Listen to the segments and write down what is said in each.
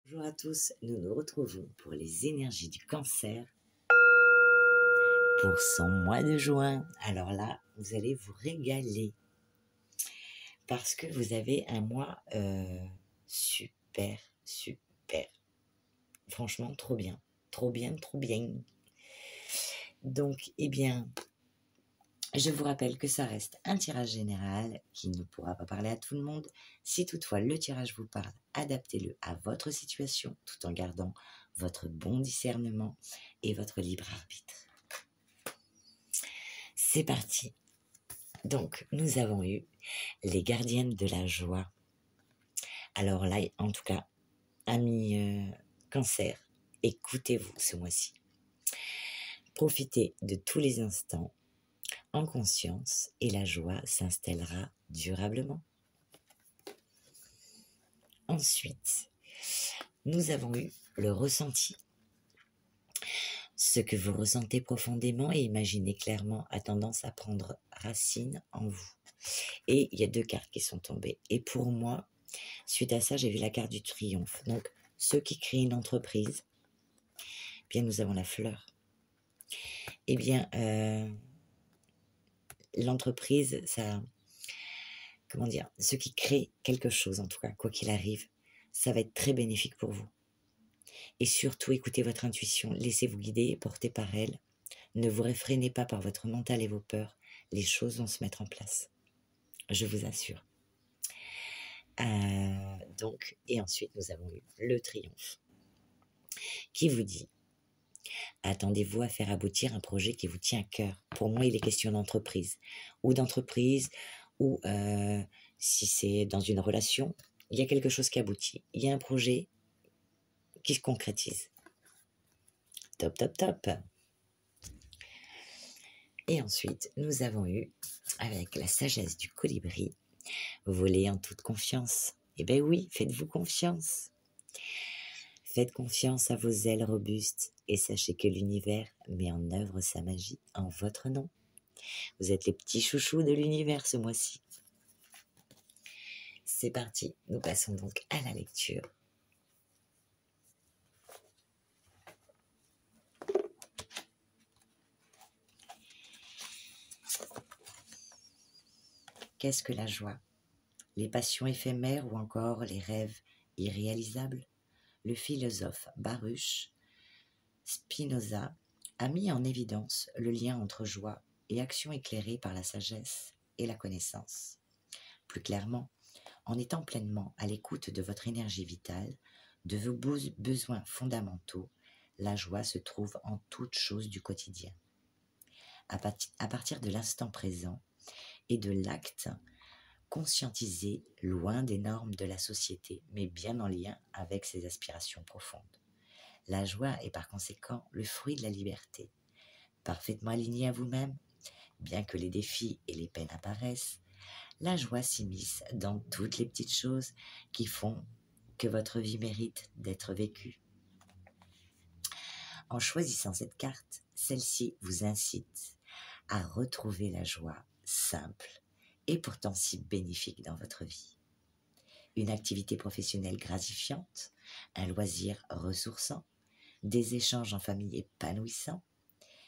Bonjour à tous, nous nous retrouvons pour les énergies du Cancer pour son mois de juin. Alors là, vous allez vous régaler parce que vous avez un mois super. Franchement, trop bien. Donc, eh bien, je vous rappelle que ça reste un tirage général qui ne pourra pas parler à tout le monde. Si toutefois le tirage vous parle, adaptez-le à votre situation tout en gardant votre bon discernement et votre libre arbitre. C'est parti. Donc, nous avons eu les gardiennes de la joie. Alors là, en tout cas, amis Cancer, écoutez-vous ce mois-ci. Profitez de tous les instants en conscience et la joie s'installera durablement. Ensuite, nous avons eu le ressenti. Ce que vous ressentez profondément et imaginez clairement a tendance à prendre racine en vous. Et il y a 2 cartes qui sont tombées. Et pour moi, suite à ça, j'ai vu la carte du triomphe. Donc, ceux qui créent une entreprise, bien nous avons la fleur. Eh bien, l'entreprise, ça, comment dire, ceux qui créent quelque chose, en tout cas, quoi qu'il arrive, ça va être très bénéfique pour vous. Et surtout, écoutez votre intuition, laissez-vous guider et porter par elle. Ne vous réfrénez pas par votre mental et vos peurs. Les choses vont se mettre en place. Je vous assure. Donc, et ensuite, nous avons eu le triomphe qui vous dit: attendez-vous à faire aboutir un projet qui vous tient à cœur. Pour moi, il est question d'entreprise. Ou si c'est dans une relation, il y a quelque chose qui aboutit. Il y a un projet qui se concrétise. Top. Et ensuite, nous avons eu, avec la sagesse du colibri, voler en toute confiance. Eh bien oui, faites-vous confiance. Faites confiance à vos ailes robustes et sachez que l'univers met en œuvre sa magie en votre nom. Vous êtes les petits chouchous de l'univers ce mois-ci. C'est parti, nous passons donc à la lecture. Qu'est-ce que la joie? Les passions éphémères ou encore les rêves irréalisables? Le philosophe Baruch Spinoza a mis en évidence le lien entre joie et action éclairée par la sagesse et la connaissance. Plus clairement, en étant pleinement à l'écoute de votre énergie vitale, de vos besoins fondamentaux, la joie se trouve en toutes choses du quotidien. À partir de l'instant présent et de l'acte conscientisé, loin des normes de la société, mais bien en lien avec ses aspirations profondes. La joie est par conséquent le fruit de la liberté. Parfaitement aligné à vous-même, bien que les défis et les peines apparaissent, la joie s'immisce dans toutes les petites choses qui font que votre vie mérite d'être vécue. En choisissant cette carte, celle-ci vous incite à retrouver la joie simple et pourtant si bénéfique dans votre vie. Une activité professionnelle gratifiante, un loisir ressourçant, des échanges en famille épanouissants,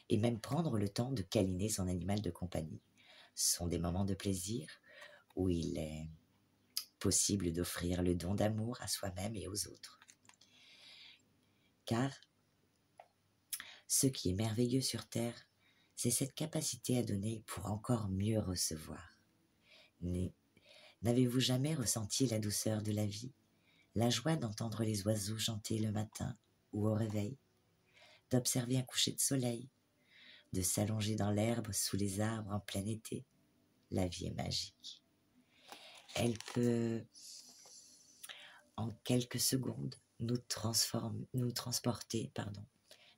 et même prendre le temps de câliner son animal de compagnie sont des moments de plaisir où il est possible d'offrir le don d'amour à soi-même et aux autres. Car ce qui est merveilleux sur Terre, c'est cette capacité à donner pour encore mieux recevoir. N'avez-vous jamais ressenti la douceur de la vie, la joie d'entendre les oiseaux chanter le matin ou au réveil, d'observer un coucher de soleil, de s'allonger dans l'herbe sous les arbres en plein été? La vie est magique. Elle peut, en quelques secondes, nous transporter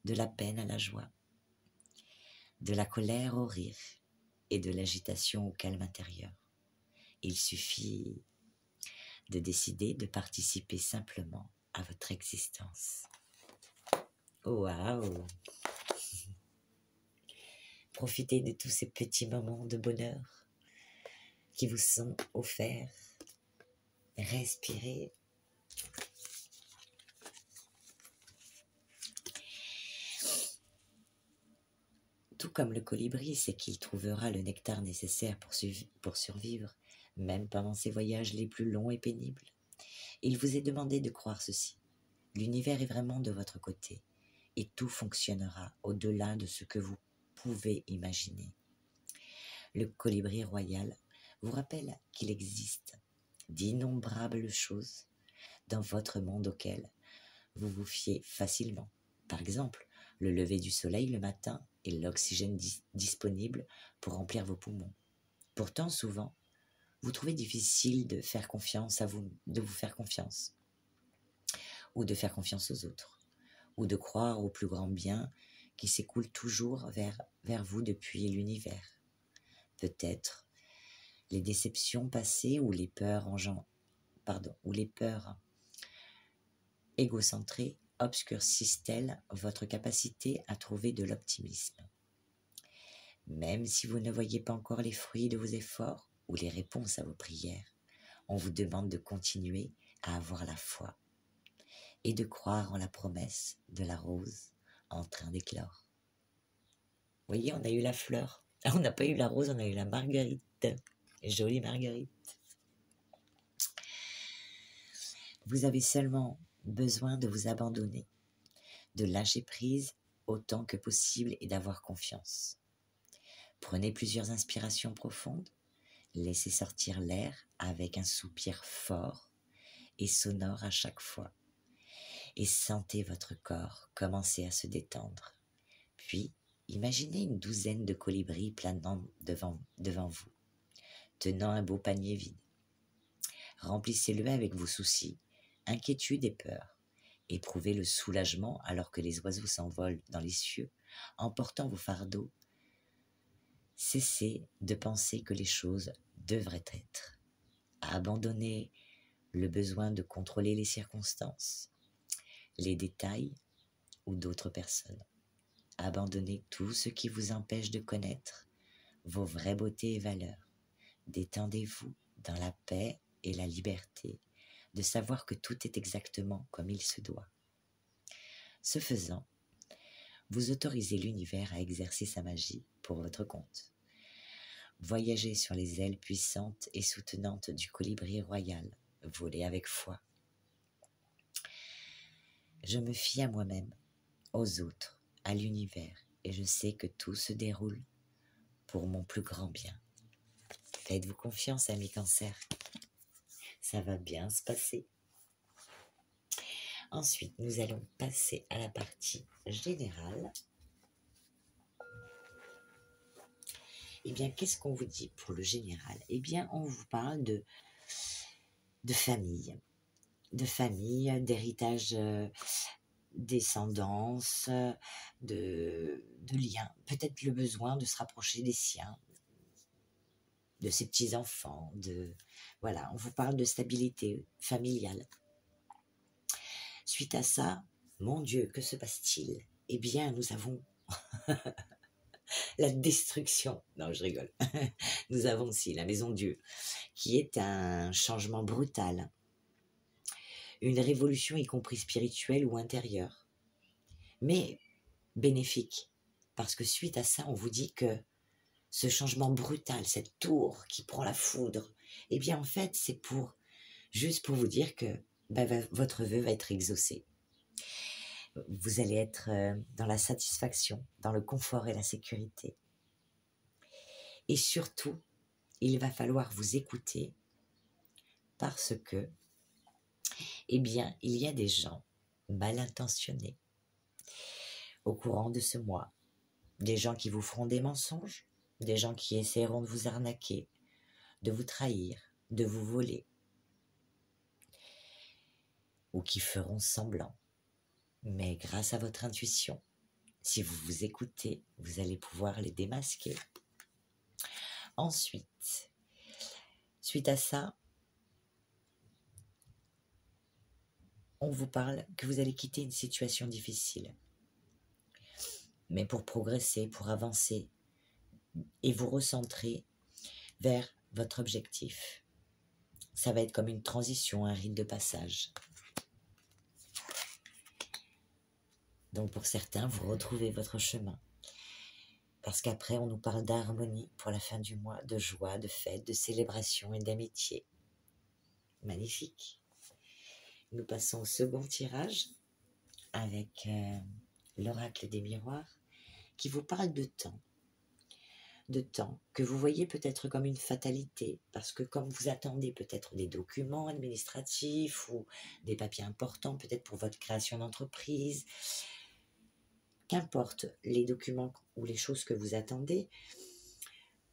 de la peine à la joie, de la colère au rire et de l'agitation au calme intérieur. Il suffit de décider de participer simplement à votre existence. Waouh! Profitez de tous ces petits moments de bonheur qui vous sont offerts. Respirez. Tout comme le colibri sait qu'il trouvera le nectar nécessaire pour survivre, même pendant ses voyages les plus longs et pénibles. Il vous est demandé de croire ceci. L'univers est vraiment de votre côté, et tout fonctionnera au-delà de ce que vous pouvez imaginer. Le colibri royal vous rappelle qu'il existe d'innombrables choses dans votre monde auxquelles vous vous fiez facilement. Par exemple, le lever du soleil le matin et l'oxygène disponible pour remplir vos poumons. Pourtant, souvent, vous trouvez difficile de faire confiance de vous faire confiance, ou de faire confiance aux autres, ou de croire au plus grand bien qui s'écoule toujours vers vous depuis l'univers. Peut-être les déceptions passées ou les peurs égocentrées obscurcissent-elles votre capacité à trouver de l'optimisme. Même si vous ne voyez pas encore les fruits de vos efforts ou les réponses à vos prières, on vous demande de continuer à avoir la foi et de croire en la promesse de la rose en train d'éclore. Vous voyez, on a eu la fleur. On n'a pas eu la rose, on a eu la marguerite. Jolie marguerite. Vous avez seulement besoin de vous abandonner, de lâcher prise autant que possible et d'avoir confiance. Prenez plusieurs inspirations profondes, laissez sortir l'air avec un soupir fort et sonore à chaque fois. Et sentez votre corps commencer à se détendre. Puis, imaginez une douzaine de colibris planant devant vous, tenant un beau panier vide. Remplissez-le avec vos soucis, inquiétudes et peurs. Éprouvez le soulagement alors que les oiseaux s'envolent dans les cieux, emportant vos fardeaux. Cessez de penser que les choses devraient être. Abandonnez le besoin de contrôler les circonstances, les détails ou d'autres personnes. Abandonnez tout ce qui vous empêche de connaître vos vraies beautés et valeurs. Détendez-vous dans la paix et la liberté de savoir que tout est exactement comme il se doit. Ce faisant, vous autorisez l'univers à exercer sa magie pour votre compte. Voyagez sur les ailes puissantes et soutenantes du colibri royal. Volez avec foi. Je me fie à moi-même, aux autres, à l'univers, et je sais que tout se déroule pour mon plus grand bien. Faites-vous confiance, amis Cancer. Ça va bien se passer. Ensuite, nous allons passer à la partie générale. Eh bien, qu'est-ce qu'on vous dit pour le général? Eh bien, on vous parle de famille, d'héritage, descendance, de liens. Peut-être le besoin de se rapprocher des siens, de ses petits-enfants. Voilà, on vous parle de stabilité familiale. Suite à ça, mon Dieu, que se passe-t-il? Eh bien, nous avons la destruction. Non, je rigole. Nous avons aussi la maison Dieu, qui est un changement brutal, une révolution y compris spirituelle ou intérieure, mais bénéfique, parce que suite à ça, on vous dit que ce changement brutal, cette tour qui prend la foudre, eh bien en fait, c'est juste pour vous dire que votre vœu va être exaucé. Vous allez être dans la satisfaction, dans le confort et la sécurité. Et surtout, il va falloir vous écouter parce que, eh bien, il y a des gens mal intentionnés au courant de ce mois. Des gens qui vous feront des mensonges, des gens qui essaieront de vous arnaquer, de vous trahir, de vous voler, ou qui feront semblant. Mais grâce à votre intuition, si vous vous écoutez, vous allez pouvoir les démasquer. Ensuite, suite à ça, on vous parle que vous allez quitter une situation difficile. Mais pour progresser, pour avancer et vous recentrer vers votre objectif. Ça va être comme une transition, un rite de passage. Donc pour certains, vous retrouvez votre chemin. Parce qu'après, on nous parle d'harmonie pour la fin du mois, de joie, de fête, de célébration et d'amitié. Magnifique. Nous passons au second tirage avec l'oracle des miroirs qui vous parle de temps. De temps que vous voyez peut-être comme une fatalité, parce que comme vous attendez peut-être des documents administratifs ou des papiers importants, peut-être pour votre création d'entreprise, qu'importe les documents ou les choses que vous attendez,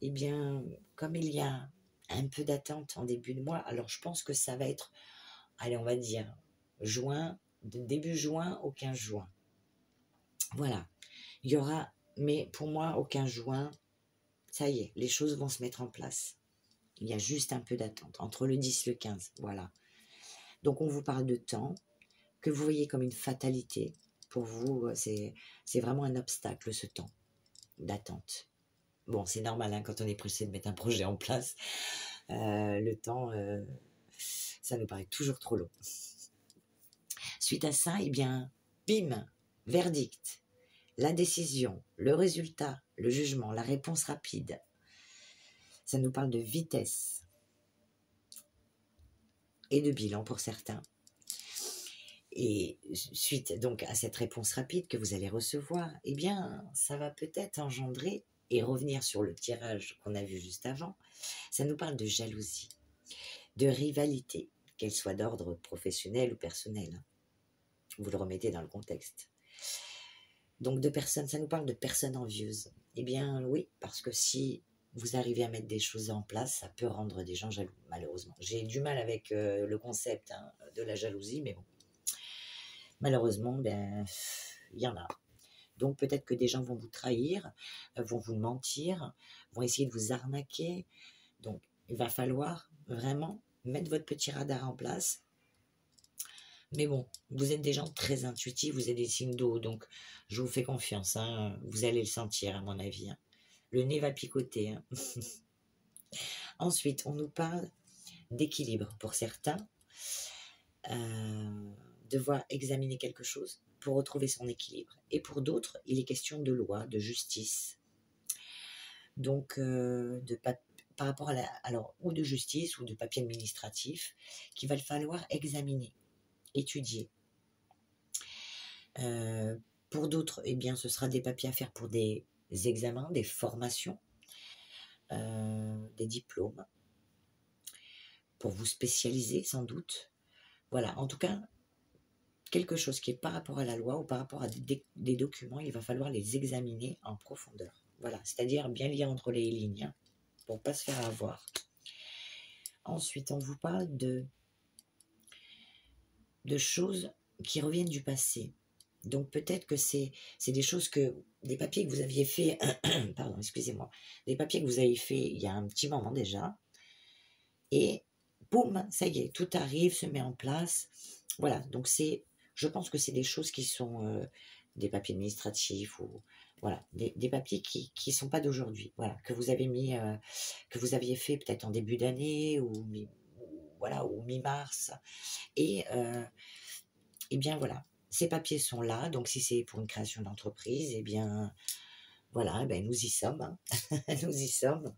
eh bien, comme il y a un peu d'attente en début de mois, alors je pense que ça va être, allez, on va dire, juin, de début juin au 15 juin. Voilà, il y aura, mais pour moi, au 15 juin, ça y est, les choses vont se mettre en place. Il y a juste un peu d'attente, entre le 10 et le 15, voilà. Donc on vous parle de temps, que vous voyez comme une fatalité. Pour vous, c'est vraiment un obstacle, ce temps d'attente. Bon, c'est normal, hein, quand on est pressé de mettre un projet en place, le temps, ça nous paraît toujours trop long. Suite à ça, eh bien, bim, verdict, la décision, le résultat, le jugement, la réponse rapide. Ça nous parle de vitesse et de bilan pour certains. Et suite donc à cette réponse rapide que vous allez recevoir, eh bien, ça va peut-être engendrer, et revenir sur le tirage qu'on a vu juste avant, ça nous parle de jalousie, de rivalité, qu'elle soit d'ordre professionnel ou personnel. Vous le remettez dans le contexte. Donc de personnes, ça nous parle de personnes envieuses. Eh bien oui, parce que si vous arrivez à mettre des choses en place, ça peut rendre des gens jaloux, malheureusement. J'ai du mal avec le concept de la jalousie, mais bon. Malheureusement, ben, il y en a. Donc peut-être que des gens vont vous trahir, vont vous mentir, vont essayer de vous arnaquer. Donc il va falloir vraiment mettre votre petit radar en place. Mais bon, vous êtes des gens très intuitifs, vous êtes des signes d'eau, donc je vous fais confiance, hein, vous allez le sentir à mon avis. Hein. Le nez va picoter. Hein. Ensuite, on nous parle d'équilibre pour certains. Devoir examiner quelque chose pour retrouver son équilibre. Et pour d'autres, il est question de loi, de justice. Donc, par rapport à alors, ou de justice ou de papier administratif qu'il va falloir examiner, étudier. Pour d'autres, eh bien, ce sera des papiers à faire pour des examens, des formations, des diplômes, pour vous spécialiser sans doute. Voilà, en tout cas, quelque chose qui est par rapport à la loi ou par rapport à des documents, il va falloir les examiner en profondeur. Voilà, c'est-à-dire bien lire entre les lignes, hein, pour ne pas se faire avoir. Ensuite, on vous parle de choses qui reviennent du passé. Donc peut-être que c'est des choses des papiers que vous aviez fait, pardon, excusez-moi, des papiers que vous avez fait il y a un petit moment déjà, et boum, ça y est, tout arrive, se met en place. Voilà, donc je pense que c'est des choses qui sont des papiers administratifs ou voilà, des papiers qui sont pas d'aujourd'hui, voilà, que vous avez mis, que vous aviez fait peut-être en début d'année ou voilà, ou mi-mars, et bien voilà, ces papiers sont là, donc si c'est pour une création d'entreprise, eh bien voilà, ben nous y sommes, hein. Nous y sommes.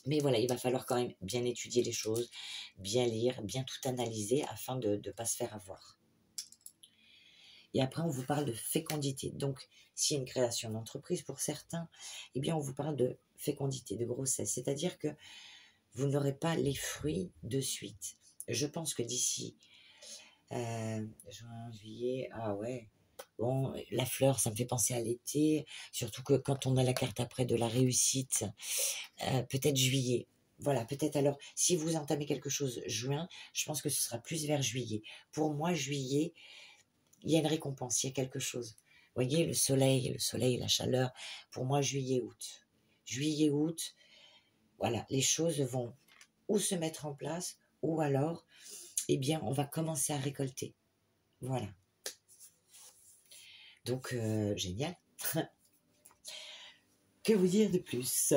Mais voilà, il va falloir quand même bien étudier les choses, bien lire, bien tout analyser afin de ne pas se faire avoir. Et après, on vous parle de fécondité. Donc, s'il y a une création d'entreprise pour certains, eh bien, on vous parle de fécondité, de grossesse. C'est-à-dire que vous n'aurez pas les fruits de suite. Je pense que d'ici juin, juillet, ah ouais. Bon, la fleur, ça me fait penser à l'été, surtout que quand on a la carte après de la réussite, peut-être juillet. Voilà, peut-être alors, si vous entamez quelque chose juin, je pense que ce sera plus vers juillet. Pour moi, juillet, il y a une récompense, il y a quelque chose. Vous voyez, le soleil, la chaleur, pour moi, juillet, août. Juillet, août, voilà, les choses vont ou se mettre en place, ou alors, eh bien, on va commencer à récolter. Voilà. Donc, génial. Que vous dire de plus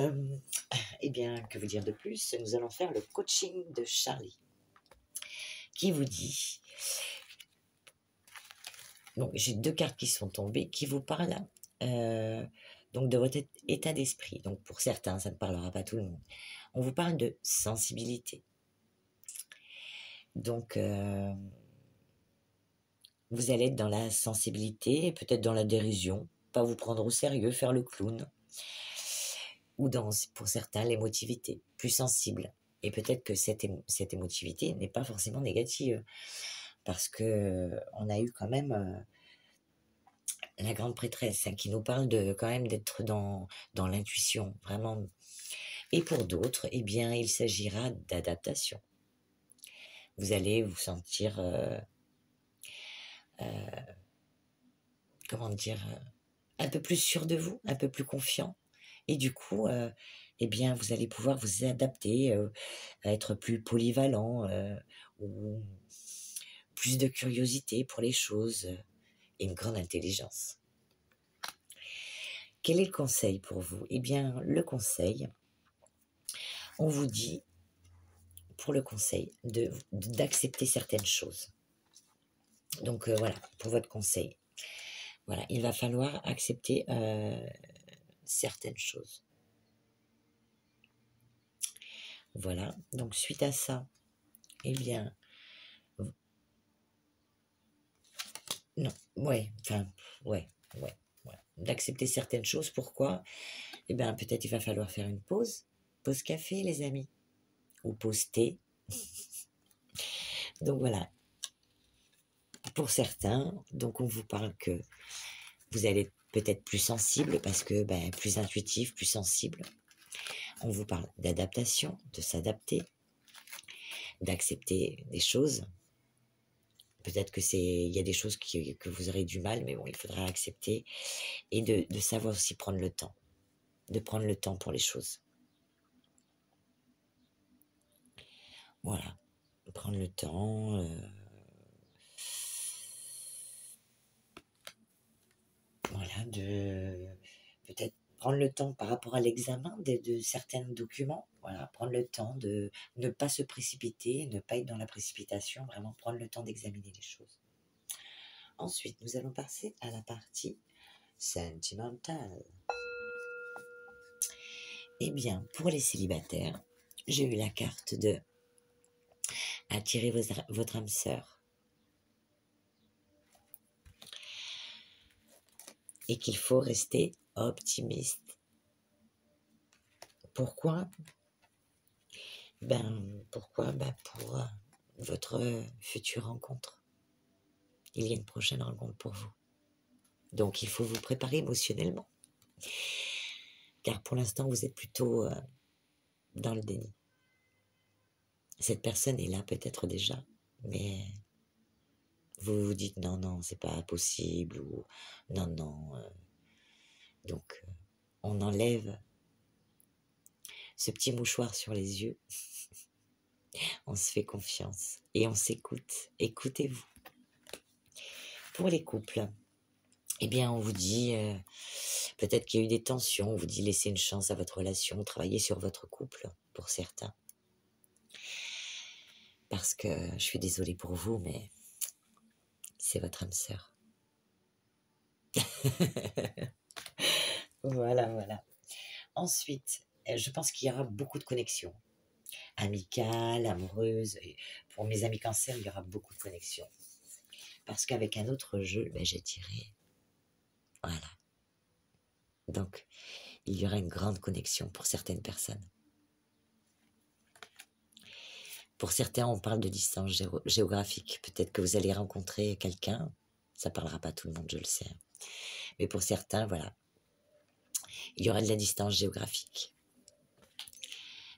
Eh bien, que vous dire de plus? Nous allons faire le coaching de Charlie, qui vous dit... Donc, j'ai 2 cartes qui sont tombées, qui vous parlent Donc de votre état d'esprit. Donc pour certains, ça ne parlera pas à tout le monde. On vous parle de sensibilité. Donc vous allez être dans la sensibilité, peut-être dans la dérision, pas vous prendre au sérieux, faire le clown. Ou dans, pour certains, l'émotivité, plus sensible. Et peut-être que cette émotivité n'est pas forcément négative, parce que on a eu quand même la grande prêtresse qui nous parle de quand même d'être dans l'intuition, vraiment. Et pour d'autres, eh bien, il s'agira d'adaptation. Vous allez vous sentir, comment dire, un peu plus sûr de vous, un peu plus confiant. Et du coup, eh bien, vous allez pouvoir vous adapter, à être plus polyvalent, ou plus de curiosité pour les choses, et une grande intelligence. Quel est le conseil pour vous? Eh bien, le conseil, on vous dit, pour le conseil, d'accepter certaines choses. Donc voilà, pour votre conseil. Voilà, il va falloir accepter certaines choses. Voilà, donc suite à ça, eh bien, non, ouais, enfin, ouais, d'accepter certaines choses. Pourquoi? Eh bien, peut-être il va falloir faire une pause café, les amis, ou pause thé. Donc voilà, pour certains, donc on vous parle que vous allez être peut-être plus sensible, parce que plus intuitif, plus sensible. On vous parle d'adaptation, de s'adapter, d'accepter des choses. Peut-être que il y a des choses que vous aurez du mal, mais bon, il faudra accepter, et de savoir aussi prendre le temps, de prendre le temps pour les choses. Voilà, prendre le temps. Voilà, de peut-être prendre le temps par rapport à l'examen de certains documents. Voilà, prendre le temps de ne pas se précipiter, ne pas être dans la précipitation, vraiment prendre le temps d'examiner les choses. Ensuite, nous allons passer à la partie sentimentale. Eh bien, pour les célibataires, j'ai eu la carte de attirer votre âme sœur. Et qu'il faut rester optimiste. Pourquoi? Pourquoi? Pour votre future rencontre. Il y a une prochaine rencontre pour vous. Donc, il faut vous préparer émotionnellement. Car pour l'instant, vous êtes plutôt dans le déni. Cette personne est là peut-être déjà, mais vous vous dites non, c'est pas possible, ou non. Donc, on enlève ce petit mouchoir sur les yeux. On se fait confiance et on s'écoute. Écoutez-vous. Pour les couples, eh bien, on vous dit, peut-être qu'il y a eu des tensions, on vous dit laissez une chance à votre relation, travaillez sur votre couple, pour certains. Parce que, je suis désolée pour vous, mais c'est votre âme sœur. Voilà. Ensuite, je pense qu'il y aura beaucoup de connexions. Amicales, amoureuses. Et pour mes amis cancers, il y aura beaucoup de connexions. Parce qu'avec un autre jeu, j'ai tiré. Voilà. Donc, il y aura une grande connexion pour certaines personnes. Pour certains, on parle de distance géographique. Peut-être que vous allez rencontrer quelqu'un. Ça ne parlera pas à tout le monde, je le sais. Mais pour certains, voilà. Il y aura de la distance géographique.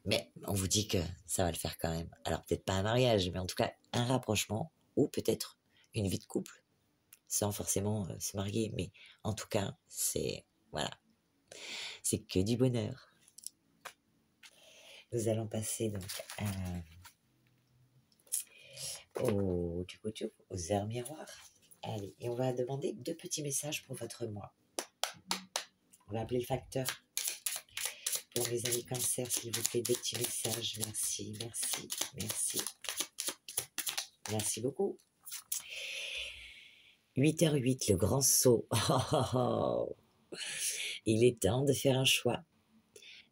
Mais on vous dit que ça va le faire quand même. Alors peut-être pas un mariage, mais en tout cas un rapprochement, ou peut-être une vie de couple, sans forcément se marier. Mais en tout cas, c'est c'est que du bonheur. Nous allons passer donc aux heures miroirs. Allez, et on va demander 2 petits messages pour votre mois. On va appeler le facteur. Pour mes amis cancer, s'il vous plaît, 2 petits messages. Merci. Merci beaucoup. 8h08, le grand saut. Il est temps de faire un choix.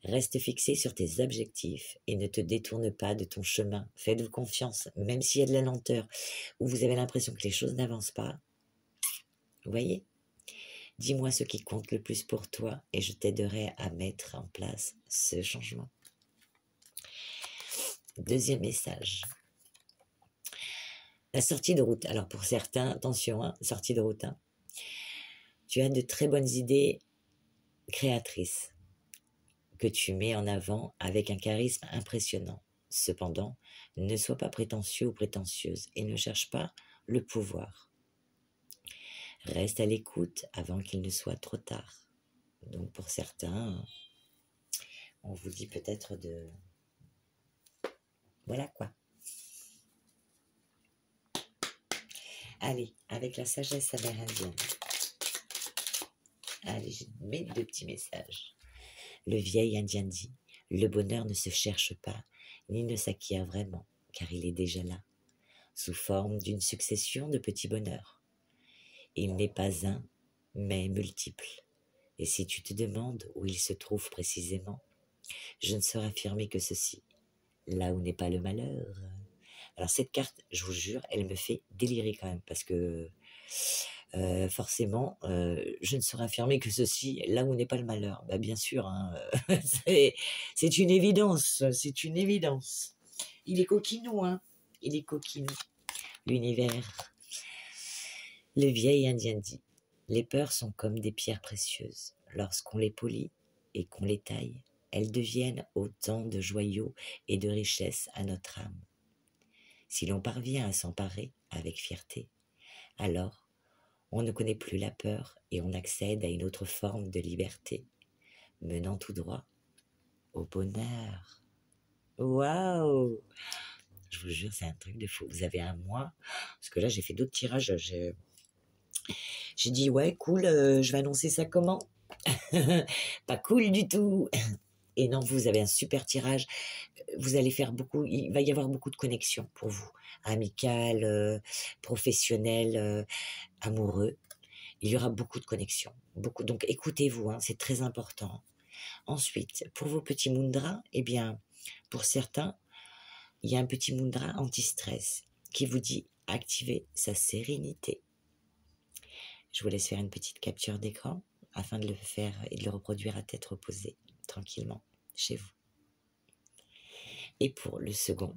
Reste fixé sur tes objectifs et ne te détourne pas de ton chemin. Faites-vous confiance, même s'il y a de la lenteur, ou vous avez l'impression que les choses n'avancent pas. Vous voyez? Dis-moi ce qui compte le plus pour toi et je t'aiderai à mettre en place ce changement. Deuxième message. La sortie de route. Alors pour certains, attention, hein, sortie de route. Hein. Tu as de très bonnes idées créatrices que tu mets en avant avec un charisme impressionnant. Cependant, ne sois pas prétentieux ou prétentieuse et ne cherche pas le pouvoir. Reste à l'écoute avant qu'il ne soit trop tard. Donc pour certains, on vous dit peut-être de... Voilà quoi. Allez, avec la sagesse amérindienne. Allez, je mets 2 petits messages. Le vieil Indien dit, le bonheur ne se cherche pas, ni ne s'acquiert vraiment, car il est déjà là, sous forme d'une succession de petits bonheurs. Il n'est pas un, mais multiple. Et si tu te demandes où il se trouve précisément, je ne saurais affirmer que ceci, là où n'est pas le malheur. Alors cette carte, je vous jure, elle me fait délirer quand même, parce que forcément, je ne saurais affirmer que ceci, là où n'est pas le malheur. Bah, bien sûr, hein, c'est une évidence, c'est une évidence. Il est coquinou, hein, il est coquinou. L'univers. Le vieil Indien dit, les peurs sont comme des pierres précieuses. Lorsqu'on les polit et qu'on les taille, elles deviennent autant de joyaux et de richesses à notre âme. Si l'on parvient à s'emparer avec fierté, alors on ne connaît plus la peur et on accède à une autre forme de liberté, menant tout droit au bonheur. Waouh! Je vous jure, c'est un truc de fou. Vous avez un mois, parce que là j'ai fait d'autres tirages, j'ai dit ouais cool, je vais annoncer ça comment? Pas cool du tout. Et non, vous avez un super tirage. Vous allez faire beaucoup, il va y avoir beaucoup de connexions pour vous, amicales, professionnelles, amoureux. Il y aura beaucoup de connexions, beaucoup. Donc écoutez-vous, hein, c'est très important. Ensuite, pour vos petits mudras, eh bien, pour certains, il y a un petit mudra anti-stress qui vous dit activer sa sérénité. Je vous laisse faire une petite capture d'écran afin de le faire et de le reproduire à tête reposée, tranquillement, chez vous. Et pour le second,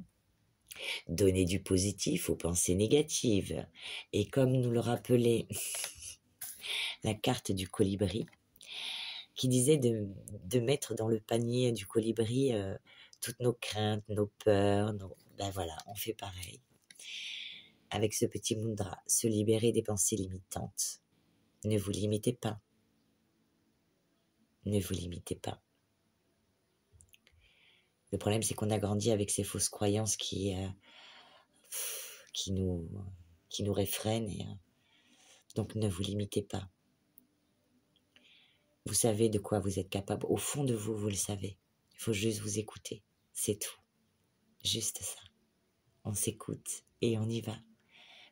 donner du positif aux pensées négatives. Et comme nous le rappelait la carte du colibri, qui disait de mettre dans le panier du colibri toutes nos craintes, nos peurs, ben voilà, on fait pareil. Avec ce petit mudra, se libérer des pensées limitantes. Ne vous limitez pas. Ne vous limitez pas. Le problème, c'est qu'on a grandi avec ces fausses croyances qui nous réfrènent. Et, donc, ne vous limitez pas. Vous savez de quoi vous êtes capable. Au fond de vous, vous le savez. Il faut juste vous écouter. C'est tout. Juste ça. On s'écoute et on y va.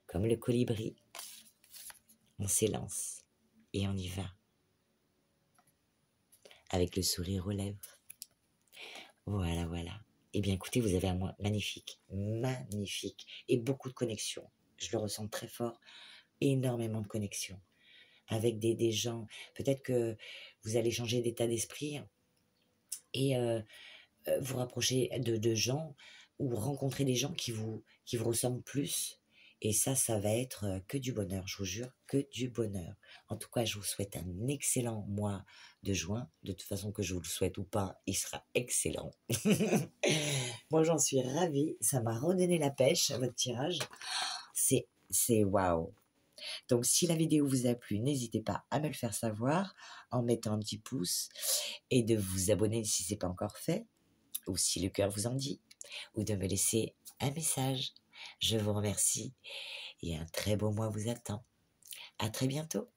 Comme le colibri, on s'élance et on y va. Avec le sourire aux lèvres. Voilà, voilà. Eh bien, écoutez, vous avez un mois magnifique, magnifique. Et beaucoup de connexions. Je le ressens très fort. Énormément de connexions. Avec des gens. Peut-être que vous allez changer d'état d'esprit et vous rapprocher de gens ou rencontrer des gens qui vous ressemblent plus. Et ça va être que du bonheur, je vous jure, que du bonheur. En tout cas, je vous souhaite un excellent mois de juin. De toute façon, que je vous le souhaite ou pas, il sera excellent. Moi, j'en suis ravie. Ça m'a redonné la pêche, votre tirage. C'est waouh. Donc, si la vidéo vous a plu, n'hésitez pas à me le faire savoir en mettant un petit pouce et de vous abonner si ce n'est pas encore fait, ou si le cœur vous en dit, ou de me laisser un message. Je vous remercie et un très beau mois vous attend. À très bientôt.